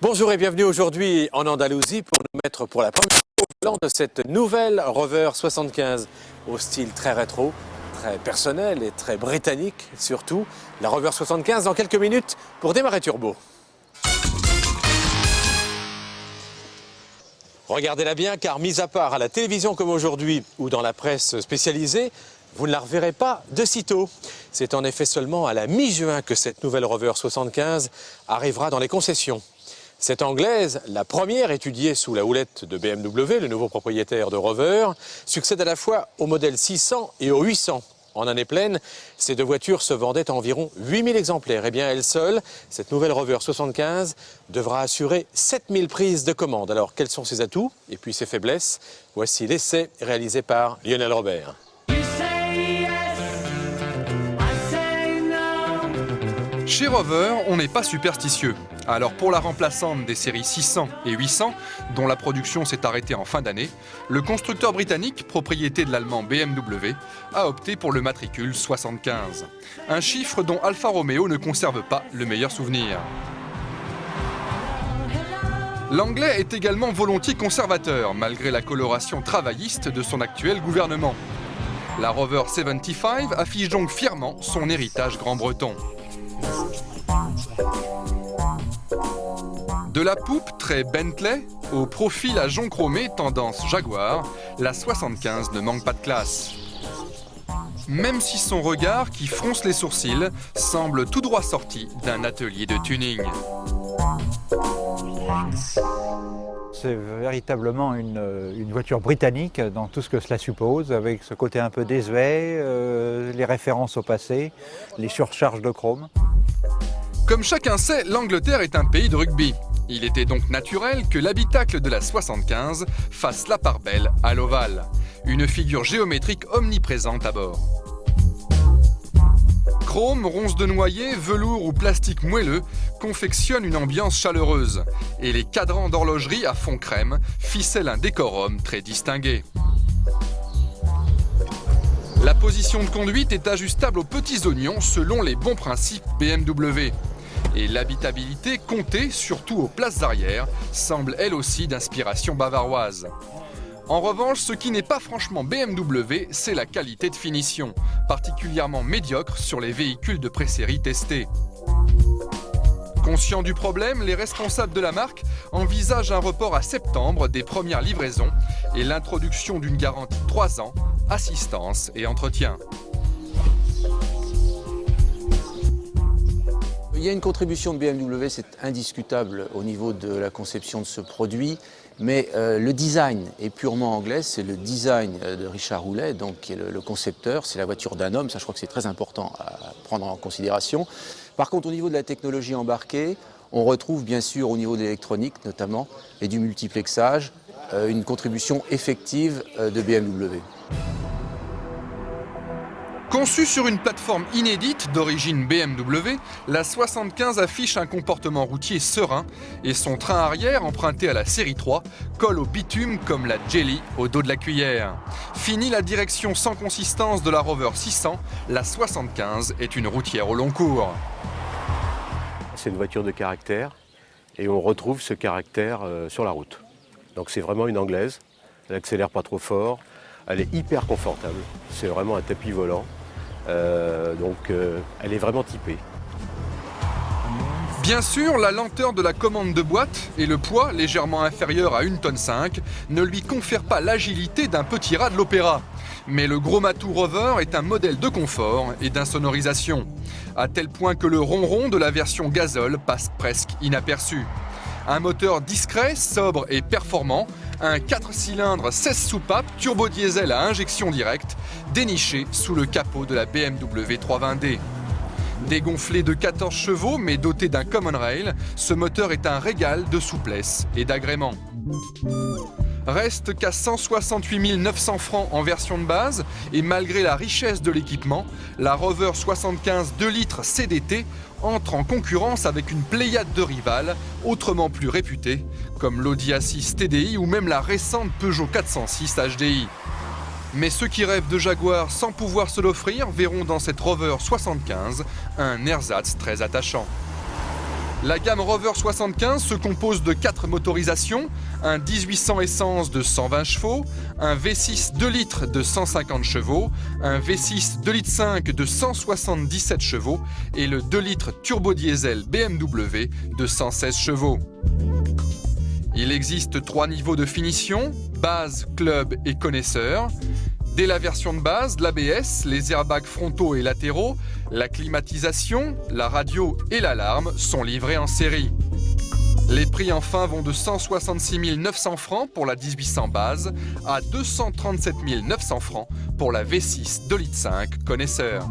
Bonjour et bienvenue aujourd'hui en Andalousie pour nous mettre pour la première fois au volant de cette nouvelle Rover 75 au style très rétro, très personnel et très britannique surtout. La Rover 75 dans quelques minutes pour démarrer turbo. Regardez-la bien car mis à part à la télévision comme aujourd'hui ou dans la presse spécialisée, vous ne la reverrez pas de sitôt. C'est en effet seulement à la mi-juin que cette nouvelle Rover 75 arrivera dans les concessions. Cette anglaise, la première étudiée sous la houlette de BMW, le nouveau propriétaire de Rover, succède à la fois au modèle 600 et au 800. En année pleine, ces deux voitures se vendaient à environ 8000 exemplaires. Et bien, elle seule, cette nouvelle Rover 75 devra assurer 7000 prises de commande. Alors, quels sont ses atouts et puis ses faiblesses? Voici l'essai réalisé par Lionel Robert. Chez Rover, on n'est pas superstitieux. Alors pour la remplaçante des séries 600 et 800, dont la production s'est arrêtée en fin d'année, le constructeur britannique, propriété de l'allemand BMW, a opté pour le matricule 75. Un chiffre dont Alfa Romeo ne conserve pas le meilleur souvenir. L'anglais est également volontiers conservateur, malgré la coloration travailliste de son actuel gouvernement. La Rover 75 affiche donc fièrement son héritage grand-breton. De la poupe très Bentley au profil à jonc chromé tendance Jaguar, la 75 ne manque pas de classe. Même si son regard, qui fronce les sourcils, semble tout droit sorti d'un atelier de tuning. C'est véritablement une voiture britannique dans tout ce que cela suppose, avec ce côté un peu désuet, les références au passé, les surcharges de chrome. Comme chacun sait, l'Angleterre est un pays de rugby. Il était donc naturel que l'habitacle de la 75 fasse la part belle à l'ovale. Une figure géométrique omniprésente à bord. Chrome, ronces de noyer, velours ou plastique moelleux confectionnent une ambiance chaleureuse. Et les cadrans d'horlogerie à fond crème ficellent un décorum très distingué. La position de conduite est ajustable aux petits oignons selon les bons principes BMW. Et l'habitabilité, comptée surtout aux places arrière, semble elle aussi d'inspiration bavaroise. En revanche, ce qui n'est pas franchement BMW, c'est la qualité de finition, particulièrement médiocre sur les véhicules de pré-série testés. Conscients du problème, les responsables de la marque envisagent un report à septembre des premières livraisons et l'introduction d'une garantie 3 ans, assistance et entretien. Il y a une contribution de BMW, c'est indiscutable au niveau de la conception de ce produit, mais le design est purement anglais, c'est le design de Richard Hawley, donc, qui est le concepteur, c'est la voiture d'un homme, ça je crois que c'est très important à prendre en considération. Par contre, au niveau de la technologie embarquée, on retrouve bien sûr au niveau de l'électronique notamment et du multiplexage, une contribution effective de BMW. Conçue sur une plateforme inédite d'origine BMW, la 75 affiche un comportement routier serein et son train arrière, emprunté à la série 3, colle au bitume comme la jelly au dos de la cuillère. Fini la direction sans consistance de la Rover 600, la 75 est une routière au long cours. C'est une voiture de caractère et on retrouve ce caractère sur la route. Donc c'est vraiment une anglaise, elle n'accélère pas trop fort, elle est hyper confortable, c'est vraiment un tapis volant. Elle est vraiment typée. Bien sûr, la lenteur de la commande de boîte et le poids, légèrement inférieur à 1,5 tonne, ne lui confèrent pas l'agilité d'un petit rat de l'opéra. Mais le gros matou Rover est un modèle de confort et d'insonorisation, à tel point que le ronron de la version gazole passe presque inaperçu. Un moteur discret, sobre et performant, un 4 cylindres 16 soupapes turbo-diesel à injection directe, déniché sous le capot de la BMW 320d. Dégonflé de 14 chevaux mais doté d'un common rail, ce moteur est un régal de souplesse et d'agrément. Reste qu'à 168 900 francs en version de base et malgré la richesse de l'équipement, la Rover 75 2 litres CDT entre en concurrence avec une pléiade de rivales autrement plus réputées comme l'Audi A6 TDI ou même la récente Peugeot 406 HDI. Mais ceux qui rêvent de Jaguar sans pouvoir se l'offrir verront dans cette Rover 75 un ersatz très attachant. La gamme Rover 75 se compose de 4 motorisations, un 1800 essence de 120 chevaux, un V6 2 litres de 150 chevaux, un V6 2 litres 5 de 177 chevaux et le 2 litres turbo diesel BMW de 116 chevaux. Il existe 3 niveaux de finition, base, club et connaisseur. Dès la version de base, l'ABS, les airbags frontaux et latéraux, la climatisation, la radio et l'alarme sont livrés en série. Les prix enfin vont de 166 900 francs pour la 1800 base à 237 900 francs pour la V6 2 litres 5 connaisseur.